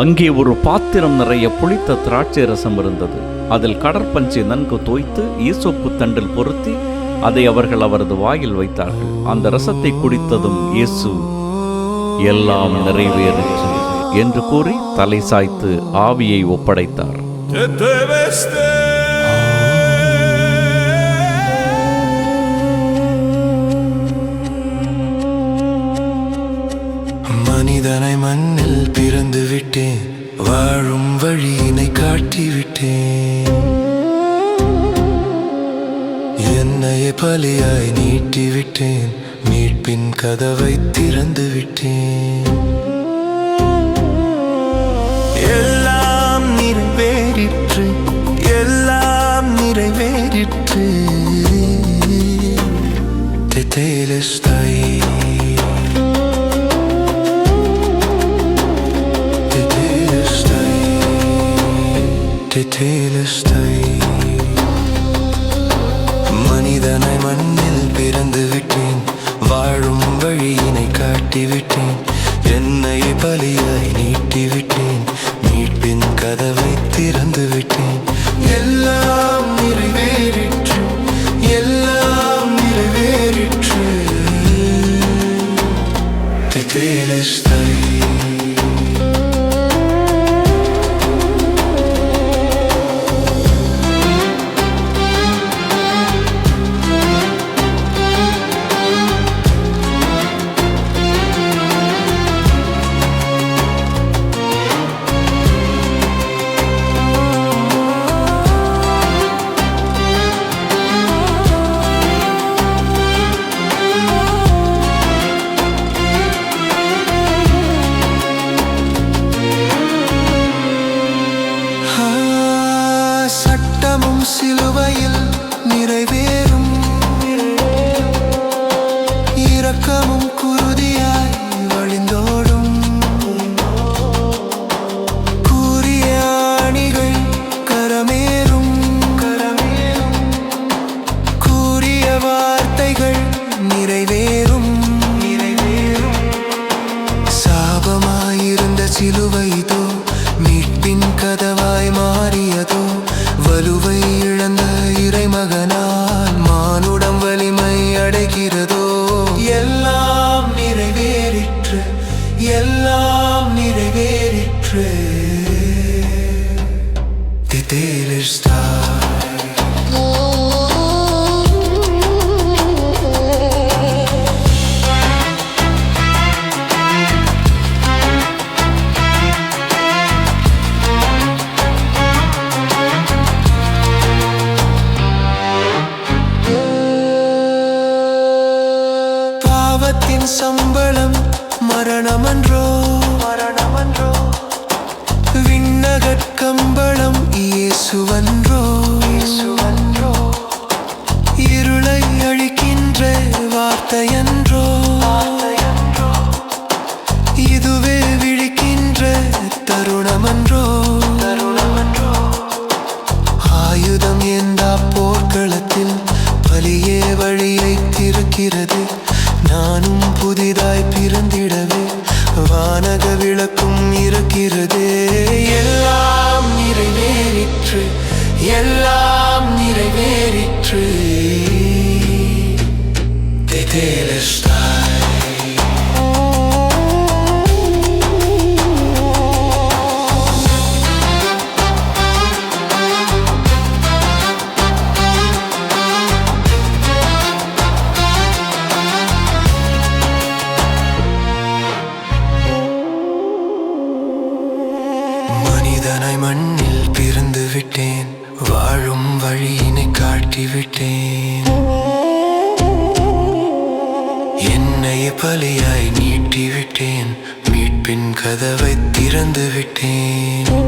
அங்கே ஒரு பாத்திரம் நிறைய புளித்த திராட்சை ரசம் இருந்தது. அதில் கடற்பஞ்சை நன்கு தோய்த்து ஈசோப்பு தண்டில் பொருத்தி அதை அவர்கள் அவரது வாயில் வைத்தார்கள். அந்த ரசத்தை குடித்ததும் இயேசு, எல்லாம் நிறைவேறிற்று என்று கூறி தலை சாய்த்து ஆவியை ஒப்படைத்தார். மனிதனை மண்ணில் பிறந்து விட்டேன், வாழும் வழியினை காட்டிவிட்டேன். என்னையே பலியாய் நீட்டிவிட்டேன், மீட்பின் கதவை திறந்து விட்டேன். எல்லாம் நிறைவேறிற்று, எல்லாம் நிறைவேறிற்று. Tetelestai, Tetelestai, Tetelestai. மனிதனை மண்ணில் பிறந்து விட்டேன், வாழும் வழியினை காட்டிவிட்டேன். என்னை பலியாய் நீட்டிவிட்டேன், மீட்பின் கதவை திறந்து விட்டேன். எல்லாம் நிறைவேறிற்று, எல்லாம் நிறைவேறிற்று. Tetelestai. சிலுவையில் நிறைவேறும், இரக்கமும் குருதியாய் வழிந்தோடும். கூறிய ஆணிகள் கரமேறும், கூறிய வார்த்தைகள் நிறைவேறும். சாபமாயிருந்த சிலுவைதோ மீட்பின் கதவாய் மாறியதோ. வலுவை இழந்த இறைமகனால் மானுடம் வலிமை அடைகிறதோ. எல்லாம் நிறைவேறிற்று, எல்லாம் நிறைவேறிற்று. Tetelestai. பாவத்தின் சம்பளம் மரணமன்றோ, மரணமன்றோ. விண்ணகக் கம்பளம் இயேசுவன்றோ, இயேசுவன்றோ. இருளை அழிக்கின்ற வார்த்தையன்றோ, வார்த்தையன்றோ. இதுவே விழிக்கின்ற தருணமன்றோ, தருணமன்றோ. ஆயுதம் ஏந்தா போர்க்களத்தில் பலியே வழியை திறக்கிறது. நானும் புதிதாய் பிறந்திடவே வானக விளக்கும் இருக்கிறதே. எல்லாம் நிறைவேறிற்று, எல்லாம் நிறைவேறிற்று. Tetelestai. மனிதனை மண்ணில் பிறந்து விட்டேன், வாழும் வழியினை காட்டிவிட்டேன். என்னை பலியாய் நீட்டிவிட்டேன், மீட்பின் கதவை திறந்து விட்டேன்.